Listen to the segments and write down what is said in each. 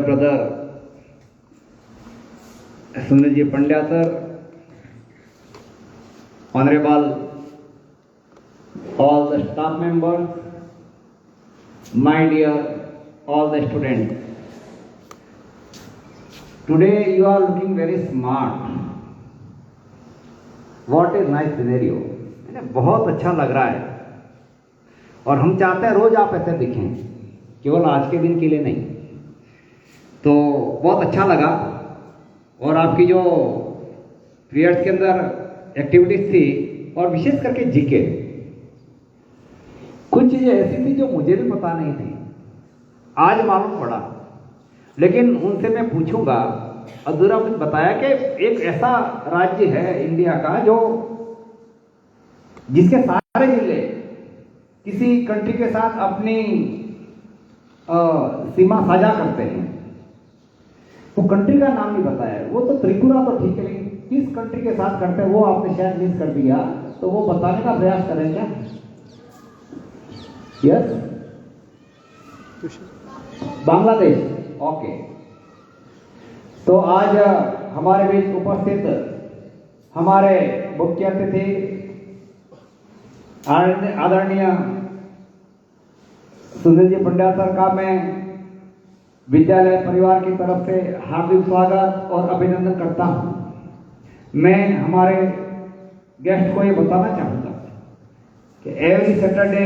brother Sunilji Pandya sir, honorable all the staff members, my dear all the students. Today you are looking very smart. What is nice scenario. बहुत अच्छा लग रहा है और हम चाहते हैं रोज आप ऐसे दिखें, केवल आज के दिन के लिए नहीं। तो बहुत अच्छा लगा और आपकी जो पीरियड्स के अंदर एक्टिविटीज थी और विशेष करके जीके, कुछ चीजें ऐसी थी जो मुझे भी पता नहीं थी, आज मालूम पड़ा। लेकिन उनसे मैं पूछूंगा, अधूरा कुछ बताया कि एक ऐसा राज्य है इंडिया का जो जिसके सारे जिले किसी कंट्री के साथ अपनी सीमा साझा करते हैं। वो कंट्री का नाम नहीं बताया, वो तो त्रिपुरा तो ठीक है, लेकिन किस कंट्री के साथ करते हैं वो आपने शायद मिस कर दिया, तो वो बताने का प्रयास करें क्या? यस, बांग्लादेश। ओके, तो आज हमारे बीच उपस्थित हमारे मुख्य अतिथि आदरणीय सुनील जी पंड्या सर का मैं विद्यालय परिवार की तरफ से हार्दिक स्वागत और अभिनंदन करता हूं। मैं हमारे गेस्ट को ये बताना चाहूंगा कि एवरी सैटरडे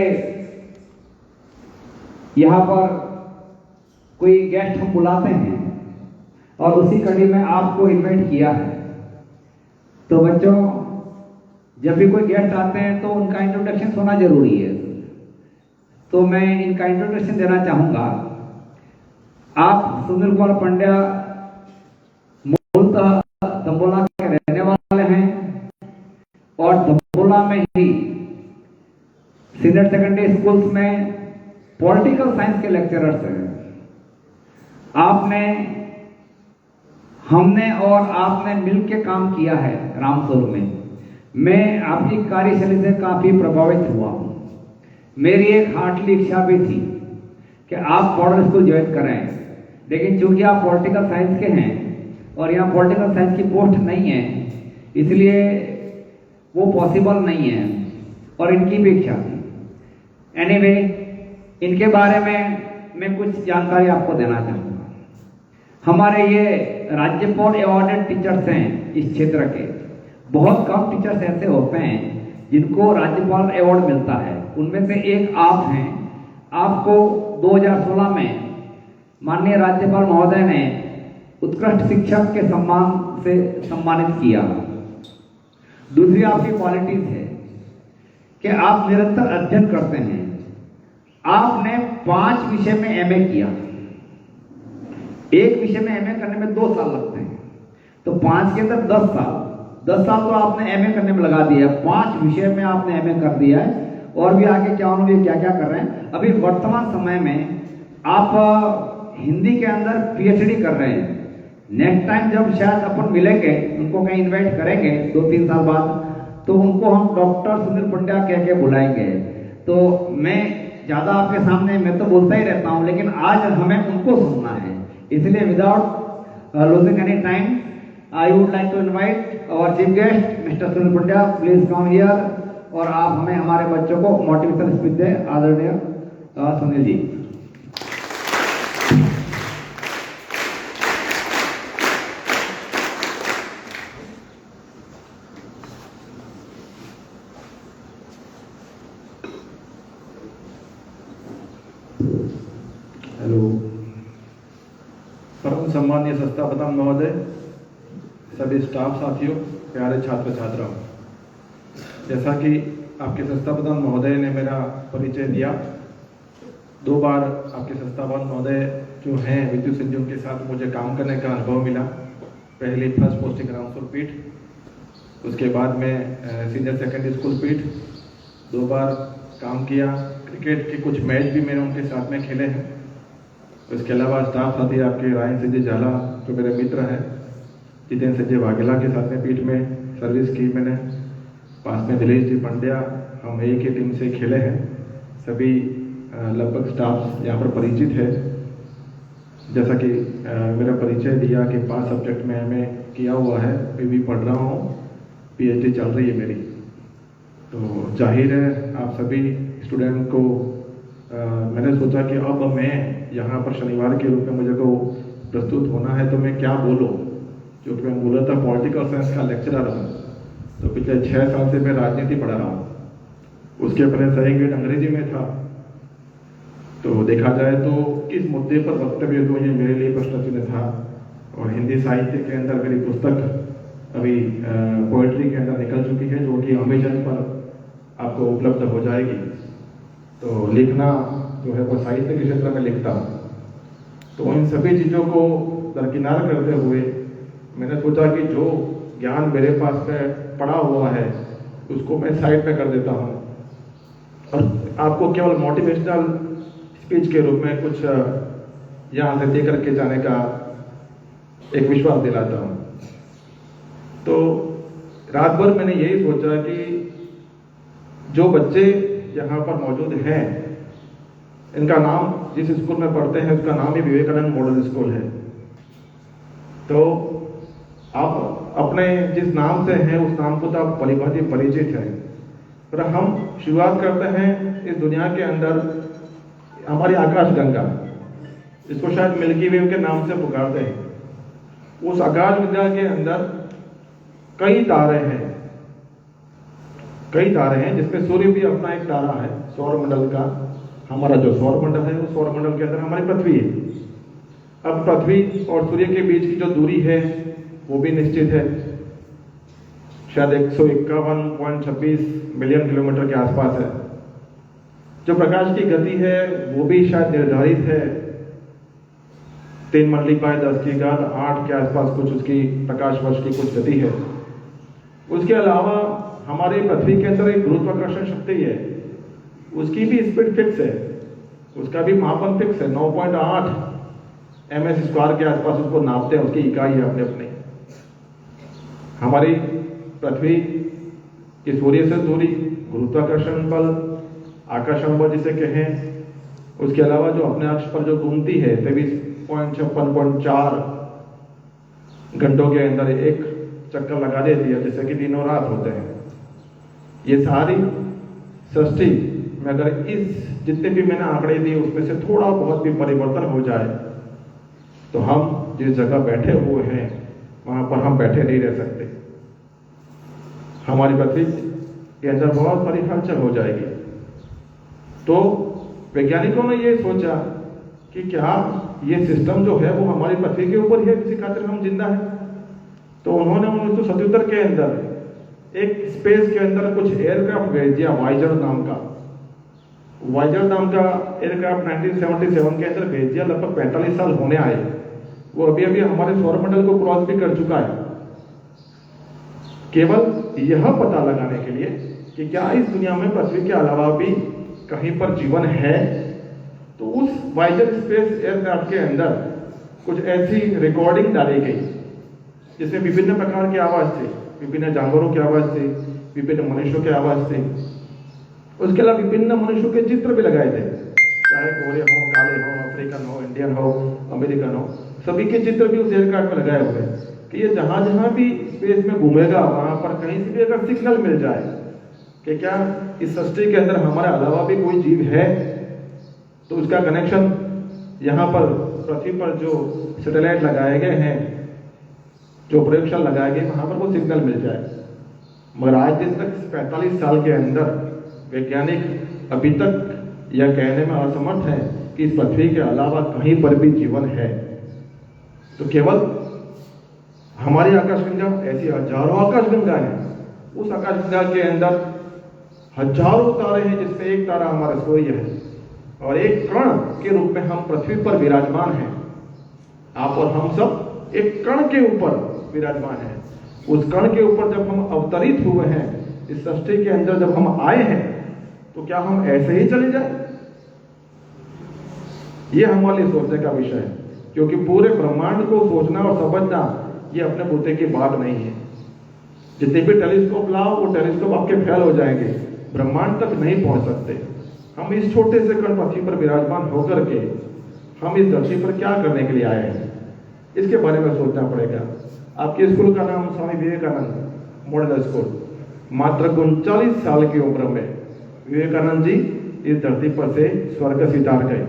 यहां पर कोई गेस्ट हम बुलाते हैं और उसी कड़ी में आपको इन्वाइट किया है। तो बच्चों, जब भी कोई गेस्ट आते हैं तो उनका इंट्रोडक्शन होना जरूरी है। तो मैं इनका इंट्रोडक्शन देना चाहूंगा। आप सुनील कुमार पंड्या मूलतः दंबोला के रहने वाले हैं और दंबोला में ही सीनियर सेकेंडरी स्कूल्स में पॉलिटिकल साइंस के लेक्चरर्स हैं। हमने और आपने मिलकर काम किया है रामस्वरूप में। मैं आपकी कार्यशैली से काफी प्रभावित हुआ हूं। मेरी एक हार्टली इच्छा भी थी कि आप मॉडल स्कूल ज्वाइन करें, लेकिन चूंकि आप पॉलिटिकल साइंस के हैं और यहाँ पॉलिटिकल साइंस की पोस्ट नहीं है, इसलिए वो पॉसिबल नहीं है और इनकी भी इच्छा थी। एनीवे, इनके बारे में मैं कुछ जानकारी आपको देना चाहूँगा। हमारे ये राज्यपाल अवॉर्डेड टीचर्स हैं इस क्षेत्र के। बहुत कम टीचर्स ऐसे होते हैं जिनको राज्यपाल अवार्ड मिलता है, उनमें से एक आप हैं। आपको 2016 में माननीय राज्यपाल महोदय ने उत्कृष्ट शिक्षक के सम्मान से सम्मानित किया। दूसरी आपकी क्वालिटीज है कि आप निरंतर अध्ययन करते हैं। आपने 5 विषय में एमए किया। एक विषय में एमए करने में 2 साल लगते हैं, तो 5 के अंदर 10 साल। 10 साल तो आपने एमए करने में लगा दिया, 5 विषय में आपने एमए कर दिया है और भी आगे क्या होंगे, क्या क्या कर रहे हैं। अभी वर्तमान समय में आप हिंदी के अंदर पीएचडी कर रहे हैं। नेक्स्ट टाइम जब शायद अपन मिलेंगे, उनको कहीं इन्वाइट करेंगे 2-3 साल बाद, तो उनको हम डॉक्टर सुनील पंड्या कह के बुलाएंगे। तो मैं ज्यादा आपके सामने मैं तो बोलता ही रहता हूं, लेकिन आज हमें उनको सुनना है, इसलिए without losing any time I would like to invite our chief guest, Mr. Sunil Pandya, please come here और आप हमें हमारे बच्चों को मोटिवेशन स्पीच दें। आदरणीय सुनील जी। हेलो, परम सम्मानीय संस्था प्रधान महोदय, सभी स्टाफ साथियों, प्यारे छात्र छात्राओं, जैसा कि आपके संस्था प्रधान महोदय ने मेरा परिचय दिया, 2 बार आपके संस्था प्रधान महोदय जो हैं विद्युत सिंह जी, उनके साथ मुझे काम करने का अनुभव मिला। पहली फर्स्ट पोस्टिंग रामस्वरूप पीठ, उसके बाद में सीनियर सेकेंडरी स्कूल पीठ, 2 बार काम किया। क्रिकेट के कुछ मैच भी मैंने उनके साथ में खेले हैं। इसके अलावा स्टाफ साथी आपके रायन सिंह जी झाला जो मेरे मित्र हैं, जितेंद्र सिंह जी वाघेला के साथ में पीठ में सर्विस की मैंने। पास में दिलेश जी पंड्या, हम एक ही टीम से खेले हैं। सभी लगभग स्टाफ यहाँ पर परिचित है। जैसा कि मेरा परिचय दिया कि 5 सब्जेक्ट में एमए किया हुआ है, अभी भी पढ़ रहा हूँ, पीएचडी चल रही है मेरी। तो जाहिर है आप सभी स्टूडेंट को मैंने सोचा कि अब मैं यहाँ पर शनिवार के रूप में मुझे को प्रस्तुत होना है तो मैं क्या बोलूँ, क्योंकि मैं मूलतः पॉलिटिकल साइंस का लेक्चरर हूँ। तो पिछले 6 साल से मैं राजनीति पढ़ा रहा हूँ, उसके पहले सही ग्रेड अंग्रेजी में था। तो देखा जाए तो किस मुद्दे पर वक्तव्य दूँ ये मेरे लिए प्रश्न चिन्ह था। और हिंदी साहित्य के अंदर मेरी पुस्तक अभी पोइट्री के अंदर निकल चुकी है, जो कि अमेजन पर आपको उपलब्ध हो जाएगी। तो लिखना जो है वो साहित्य के क्षेत्र में लिखता हूँ। तो इन सभी चीज़ों को दरकिनार करते हुए मैंने सोचा कि जो ज्ञान मेरे पास में पड़ा हुआ है उसको मैं साइड पे कर देता हूँ और आपको केवल मोटिवेशनल स्पीच के रूप में कुछ यहाँ से दे करके जाने का एक विश्वास दिलाता हूँ। तो रात भर मैंने यही सोचा कि जो बच्चे यहाँ पर मौजूद हैं, इनका नाम जिस स्कूल में पढ़ते हैं उसका नाम ही विवेकानंद मॉडल स्कूल है। तो आप अपने जिस नाम से हैं उस नाम को तो आप भली-भांति परिचित हैं, पर हम शुरुआत करते हैं इस दुनिया के अंदर हमारी आकाशगंगा, इसको शायद मिल्की वे के नाम से पुकारते हैं। उस आकाशगंगा के अंदर कई तारे हैं जिसमें सूर्य भी अपना एक तारा है सौर मंडल का। हमारा जो सौर मंडल है उस सौर मंडल के अंदर हमारी पृथ्वी है। अब पृथ्वी और सूर्य के बीच की जो दूरी है वो भी निश्चित है, शायद 151.26 मिलियन किलोमीटर के आसपास है। जो प्रकाश की गति है वो भी शायद निर्धारित है, 3 × 10⁸ के आसपास कुछ उसकी प्रकाश वर्ष की कुछ गति है। उसके अलावा हमारी पृथ्वी के अंदर एक गुरुत्वाकर्षण शक्ति है, उसकी भी स्पीड फिक्स है, उसका भी मापन फिक्स है। 9.8 ms² के आसपास उसको नापते हैं, उसकी इकाई है अपने अपने। हमारी पृथ्वी की सूर्य से दूरी, गुरुत्वाकर्षण बल, आकर्षण बल जिसे कहें, उसके अलावा जो अपने अक्ष पर जो घूमती है 23.56.4 घंटों के अंदर एक चक्कर लगा देती है, जैसे कि दिनों रात होते हैं। ये सारी सृष्टि में अगर इस जितने भी मैंने आंकड़े दिए उसमें से थोड़ा बहुत भी परिवर्तन हो जाए तो हम जिस जगह बैठे हुए हैं वहां पर हम बैठे नहीं रह सकते। हमारी पृथ्वी के अंदर बहुत सारी हलचल हो जाएगी। तो वैज्ञानिकों ने ये सोचा कि क्या ये सिस्टम जो है वो हमारी पृथ्वी के ऊपर ही है, किसी खातिर हम जिंदा हैं। तो उन्होंने 1977 के अंदर एक स्पेस के अंदर कुछ एयरक्राफ्ट भेज दिया, वाइजर नाम का एयरक्राफ्ट 1977 के अंदर भेज दिया। लगभग 45 साल होने आए, वो अभी अभी हमारे सौरमंडल को क्रॉस भी कर चुका है, केवल यह पता लगाने के लिए कि क्या इस दुनिया में पृथ्वी के अलावा भी कहीं पर जीवन है। तो उस वाइजर स्पेस एयरक्राफ्ट के अंदर कुछ ऐसी रिकॉर्डिंग डाली गई जिसमें विभिन्न प्रकार की आवाज थी, विभिन्न जानवरों की आवाज थी, विभिन्न मनुष्यों की आवाज थी। उसके अलावा विभिन्न मनुष्यों के चित्र भी लगाए थे, चाहे गोरे हो, काले हो, अफ्रीकन हो, इंडियन हो, अमेरिकन हो, सभी के चित्र भी उस एयरक्राफ्ट में लगाए हुए हैं कि ये जहां जहां भी स्पेस में घूमेगा वहां पर कहीं से भी अगर सिग्नल मिल जाए कि क्या इस सृष्टि के अंदर हमारे अलावा भी कोई जीव है, तो उसका कनेक्शन यहाँ पर पृथ्वी पर जो सैटेलाइट लगाए गए हैं, जो प्रयोगशाला लगाए गए, वहां पर वो सिग्नल मिल जाए। मगर आज दिन तक 45 साल के अंदर वैज्ञानिक अभी तक यह कहने में असमर्थ है कि इस पृथ्वी के अलावा कहीं पर भी जीवन है। तो केवल हमारी आकाशगंगा, ऐसी हजारों आकाशगंगा है, उस आकाशगंगा के अंदर हजारों तारे हैं जिसमें एक तारा हमारा सूर्य है और एक कण के रूप में हम पृथ्वी पर विराजमान हैं। आप और हम सब एक कण के ऊपर विराजमान हैं। उस कण के ऊपर जब हम अवतरित हुए हैं, इस सृष्टि के अंदर जब हम आए हैं, तो क्या हम ऐसे ही चले जाए? ये हमारे लिए सोचने का विषय है, क्योंकि पूरे ब्रह्मांड को सोचना और समझना ये अपने बूते की बात नहीं है। जितने भी टेलीस्कोप लाओ वो टेलीस्कोप आपके फेल हो जाएंगे, ब्रह्मांड तक नहीं पहुंच सकते। हम इस छोटे से कण पृथ्वी पर विराजमान होकर के हम इस धरती पर क्या करने के लिए आए हैं, इसके बारे में सोचना पड़ेगा। आपके स्कूल का नाम स्वामी विवेकानंद मॉडल स्कूल। मात्र 39 साल की उम्र में विवेकानंद जी इस धरती पर से स्वर्ग सिधार गए।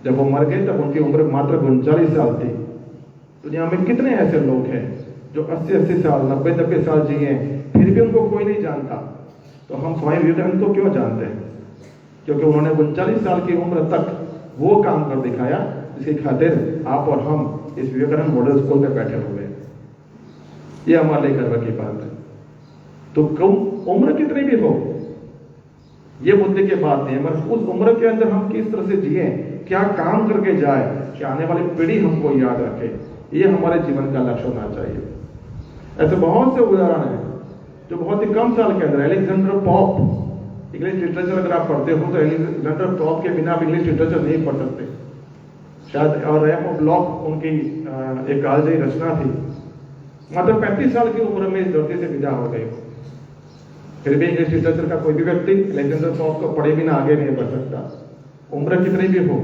जब वो मर गए तब उनकी उम्र मात्र 39 साल थी। दुनिया में कितने ऐसे लोग हैं जो 80-80 साल 90-90 साल जिए फिर भी उनको कोई नहीं जानता। तो हम स्वामी विवेकानंद को क्यों जानते हैं? क्योंकि उन्होंने 39 साल की उम्र तक वो काम कर दिखाया जिसकी खातिर आप और हम इस विवेकानंद मॉडल स्कूल में बैठे हुए हैं। ये हमारे लिए गर्व की बात है। तो उम्र कितनी भी हो, ये मुद्दे की बात नहीं है, मगर उस उम्र के अंदर हम किस तरह से जिए, क्या काम करके जाए कि आने वाली पीढ़ी हमको याद रखे, ये हमारे जीवन का लक्ष्य होना चाहिए। ऐसे बहुत से उदाहरण हैं जो बहुत ही कम साल के अंदर, अलेक्जेंडर पॉप, इंग्लिश लिटरेचर अगर आप पढ़ते हो तो अलेक्जेंडर पॉप के बिना आप इंग्लिश लिटरेचर नहीं पढ़ सकते शायद। और रैम ऑफ ब्लॉक उनकी एक कालजयी रचना थी। मात्र 35 साल की उम्र में इस धरती से विदा हो गए। फिर भी इंग्लिश लिटरेचर का कोई भी व्यक्ति अलेक्जेंडर पॉप को पढ़े बिना आगे नहीं बढ़ सकता। उम्र कितनी भी हो,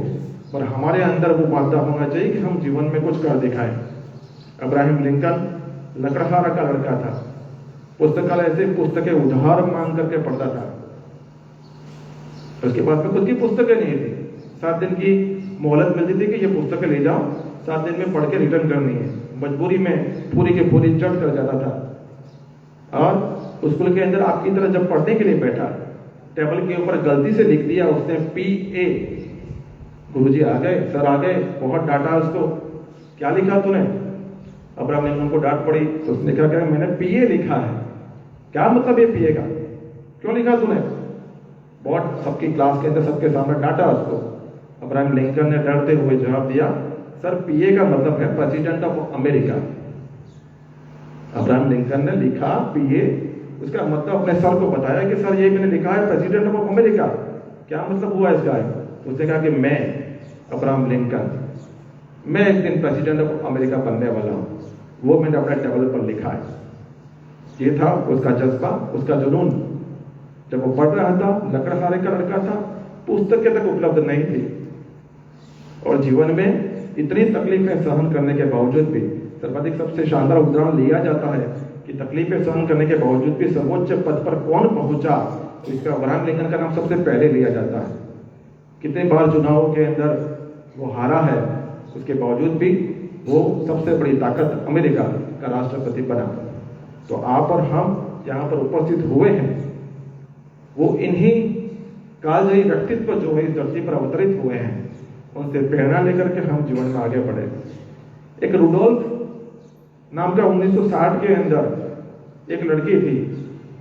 पर हमारे अंदर वो मादा होना चाहिए कि हम जीवन में कुछ कर दिखाएं। अब्राहम लिंकन लकड़हारा का लड़का था। पुस्तकालय से पुस्तकें उधार मांग करके पढ़ता था। उसके पास में खुद की पुस्तकें नहीं थी। 7 दिन की मोहलत मिलती थी कि ये पुस्तकें ले जाओ, 7 दिन में पढ़ के रिटर्न करनी है। मजबूरी में पूरी की पूरी चढ़ कर जाता था। और स्कूल के अंदर आपकी तरह जब पढ़ने के लिए बैठा, टेबल के ऊपर गलती से लिख दिया उसने PA। गुरुजी आ गए, सर आ गए, बहुत डांटा उसको, क्या लिखा तूने? अब्राहम लिंकन को डांट पड़ी तो उसने कहा कि मैंने PA लिखा है। क्या मतलब ये PA का, क्यों लिखा तूने? बहुत सबकी क्लास के अंदर सबके सामने डांटा उसको। अब्राहम लिंकन ने डरते हुए जवाब दिया, सर PA का मतलब है president of America. Abraham Lincoln ने लिखा PA, उसका मतलब अपने सर को बताया कि सर ये मैंने लिखा है प्रेसिडेंट ऑफ अमेरिका, क्या मतलब हुआ इसका? उसने कहा कि मैं अब्राहम लिंकन, मैं एक दिन प्रेसिडेंट ऑफ अमेरिका बनने वाला हूं, वो मैंने अपने टेबल पर लिखा है। ये था उसका जज्बा, उसका जुनून। जब वो पढ़ रहा था, लकड़हारे का लड़का था, पुस्तकें तक उपलब्ध नहीं थी, और जीवन में इतनी तकलीफें सहन करने के बावजूद भी, सर्वाधिक सबसे शानदार उदाहरण लिया जाता है कि तकलीफें सहन करने के बावजूद भी सर्वोच्च पद पर कौन पहुंचा, इसका अब्राहम लिंकन का नाम सबसे पहले लिया जाता है। कितने बार चुनावों के अंदर वो हारा है, उसके बावजूद भी वो सबसे बड़ी ताकत अमेरिका का राष्ट्रपति बना। तो आप और हम यहाँ पर उपस्थित हुए हैं, वो इन्हीं कालजयी व्यक्तित्व जो है इस धरती पर अवतरित हुए हैं, उनसे प्रेरणा लेकर के हम जीवन में आगे बढ़े। एक रुडोल्फ नाम का 1960 के अंदर एक लड़की थी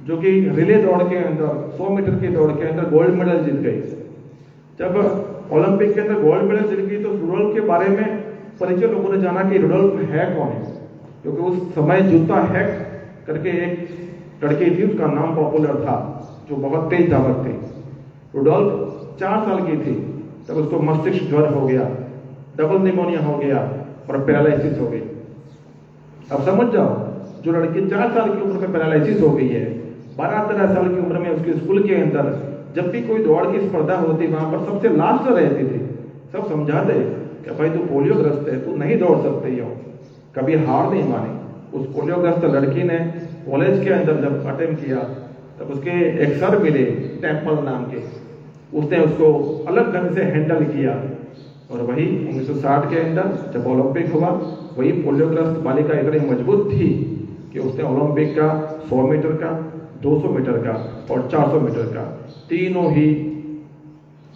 जो कि रिले दौड़ के अंदर 100 मीटर की दौड़ के अंदर गोल्ड मेडल जीत गई। जब ओलंपिक के अंदर गोल्ड मेडल जीत गई तो रुडोल्फ के बारे में परिचय लोगों ने जाना कि रुडोल्फ है कौन है, क्योंकि उस समय जूता हैक करके एक लड़की थी, उसका नाम पॉपुलर था, जो बहुत तेज धावक थी। रुडोल्फ 4 साल की थी तब उसको मस्तिष्क ज्वर हो गया, डबल निमोनिया हो गया और पैरालिसिस हो गई। अब समझ जाओ, जो लड़की 4 साल की उम्र में पैरालिसिस हो गई है, 12-13 साल की उम्र में उसके स्कूल के अंदर जब भी कोई दौड़ की स्पर्धा होती, वहां पर सबसे लास्ट रहती थी। सब समझाते कि भाई तू पोलियोग्रस्त है, तू नहीं दौड़ सकती हो। कभी हार नहीं मानी। उस पोलियोग्रस्त लड़की ने कॉलेज के अंदर जब अटेम्प्ट किया तब उसके एक सर मिले टेम्पल नाम के, उसने उसको अलग ढंग से हैंडल किया। और वही 1960 के अंदर जब ओलंपिक हुआ, वही पोलियोग्रस्त बालिका इतनी मजबूत थी कि उसने ओलंपिक का 100 मीटर का, 200 मीटर का और 400 मीटर का तीनों ही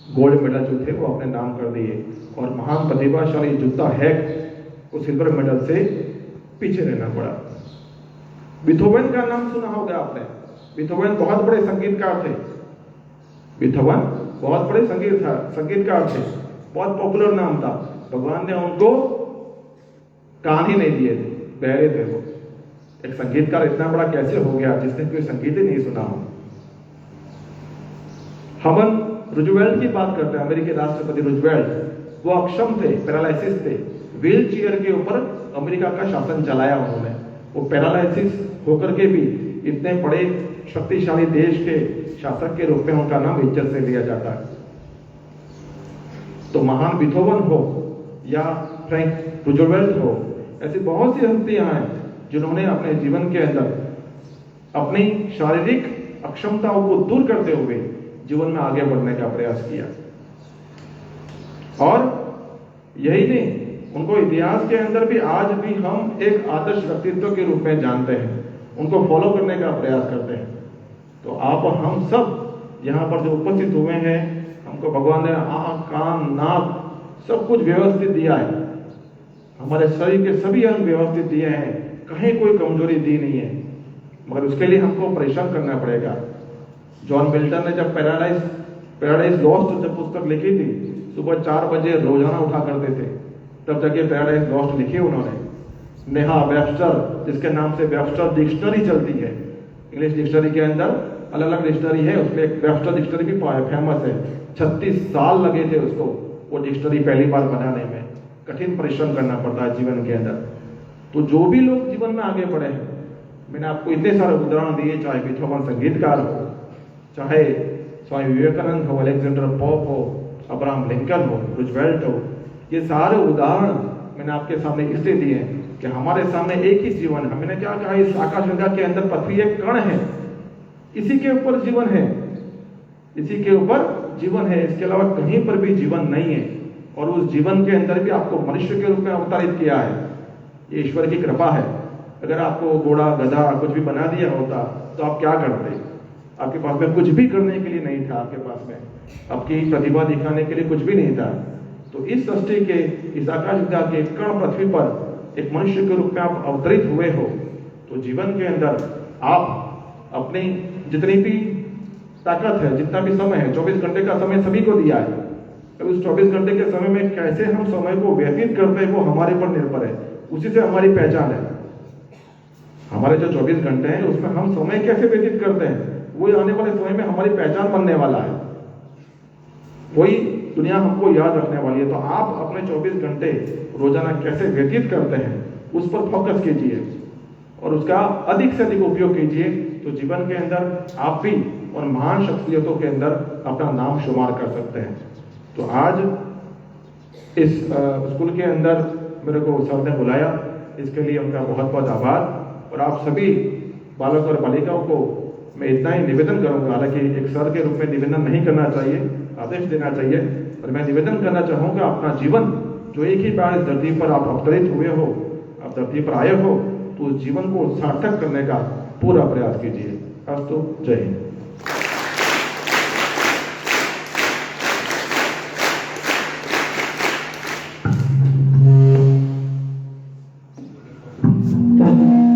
गोल्ड मेडल जो थे वो अपने नाम कर दिए। और महान प्रतिभाशाली जूता हैक को सिल्वर मेडल से पीछे रहना पड़ा। बीथोवन का नाम सुना होगा आपने। बीथोवन बहुत बड़े संगीतकार थे। बीथोवन बहुत बड़े संगीतकार थे, बहुत पॉपुलर नाम था। भगवान ने उनको कान ही नहीं दिए थे, बहरे थे वो। एक संगीतकार इतना बड़ा कैसे हो गया जिसने कोई संगीत ही नहीं सुना हो। हम रूजवेल्ट की बात करते हैं, अमेरिकी राष्ट्रपति रूजवेल्ट। वो अक्षम थे, पैरालिसिस थे, व्हील चेयर के ऊपर अमेरिका का शासन चलाया उन्होंने। वो पैरालिसिस होकर के भी इतने बड़े शक्तिशाली देश के शासक के रूप में उनका नाम इज्जत से लिया जाता है। तो महान बीथोवन हो या फ्रैंक रूजवेल्ट हो, ऐसी बहुत सी हस्तियां हैं जिन्होंने अपने जीवन के अंदर अपनी शारीरिक अक्षमताओं को दूर करते हुए जीवन में आगे बढ़ने का प्रयास किया। और यही नहीं, उनको इतिहास के अंदर भी आज भी हम एक आदर्श व्यक्तित्व के रूप में जानते हैं, उनको फॉलो करने का प्रयास करते हैं। तो आप और हम सब यहाँ पर जो उपस्थित हुए हैं, हमको भगवान ने आँख, कान, नाक सब कुछ व्यवस्थित दिया है, हमारे शरीर के सभी अंग व्यवस्थित दिए हैं, कहीं कोई कमजोरी दी नहीं है, मगर उसके लिए हमको परिश्रम करना पड़ेगा। जॉन मिल्टन ने जब पैराडाइज लॉस्ट जब पुस्तक लिखी थी, सुबह 4 बजे रोजाना उठा करते थे, तब जाके पैराडाइज लॉस्ट लिखी उन्होंने। नेहा वेबस्टर, जिसके नाम से वेबस्टर डिक्शनरी चलती है, इंग्लिश डिक्शनरी के अंदर अलग अलग डिक्शनरी है, उसमें एक वेबस्टर डिक्शनरी भी फेमस है। 36 साल लगे थे उसको वो डिक्शनरी पहली बार बनाने में। कठिन परिश्रम करना पड़ता है जीवन के अंदर। तो जो भी लोग जीवन में आगे बढ़े हैं, मैंने आपको इतने सारे उदाहरण दिए, चाहे बीथोवन संगीतकार हो, चाहे स्वामी विवेकानंद हो, अलेक्जेंडर पोप हो, अब्राहम लिंकन हो, रूजवेल्ट हो, ये सारे उदाहरण मैंने आपके सामने इसलिए दिए हैं कि हमारे सामने एक ही जीवन है। मैंने क्या कहा, इस आकाशगंगा के अंदर पृथ्वी एक कण है, इसी के ऊपर जीवन है, इसी के ऊपर जीवन है, इसके अलावा कहीं पर भी जीवन नहीं है। और उस जीवन के अंदर भी आपको मनुष्य के रूप में अवतारित किया है, ये ईश्वर की कृपा है। अगर आपको घोड़ा, गधा कुछ भी बना दिया होता तो आप क्या करते? आपके पास में कुछ भी करने के लिए नहीं था, आपके पास में आपकी प्रतिभा दिखाने के लिए कुछ भी नहीं था। तो इस सृष्टि के, इस आकाशगंगा के कण पृथ्वी पर एक मनुष्य के रूप में आप अवतरित हुए हो, तो जीवन के अंदर आप अपनी जितनी भी ताकत है, जितना भी समय है, 24 घंटे का समय सभी को दिया है। तो उस 24 घंटे के समय में कैसे हम समय को व्यतीत करते हैं वो हमारे पर निर्भर है, उसी से हमारी पहचान है। हमारे जो 24 घंटे हैं उसमें हम समय कैसे व्यतीत करते हैं, वो आने वाले समय में हमारी पहचान बनने वाला है, वही दुनिया हमको याद रखने वाली है। तो आप अपने 24 घंटे रोजाना कैसे व्यतीत करते हैं उस पर फोकस कीजिए और उसका अधिक से अधिक उपयोग कीजिए, तो जीवन के अंदर आप भी और महान शख्सियतों के अंदर अपना नाम शुमार कर सकते हैं। तो आज इस स्कूल के अंदर मेरे को सर ने बुलाया, इसके लिए उनका बहुत बहुत आभार। और आप सभी बालक और बालिकाओं को मैं इतना ही निवेदन करूंगा, हालांकि एक सर के रूप में निवेदन नहीं करना चाहिए, आदेश देना चाहिए, और मैं निवेदन करना चाहूंगा अपना जीवन जो एक ही बार इस धरती पर आप अवतरित हुए हो, आप धरती पर आए हो, तो उस जीवन को सार्थक करने का पूरा प्रयास कीजिए। अस्तु, जय हिंद। Thank you.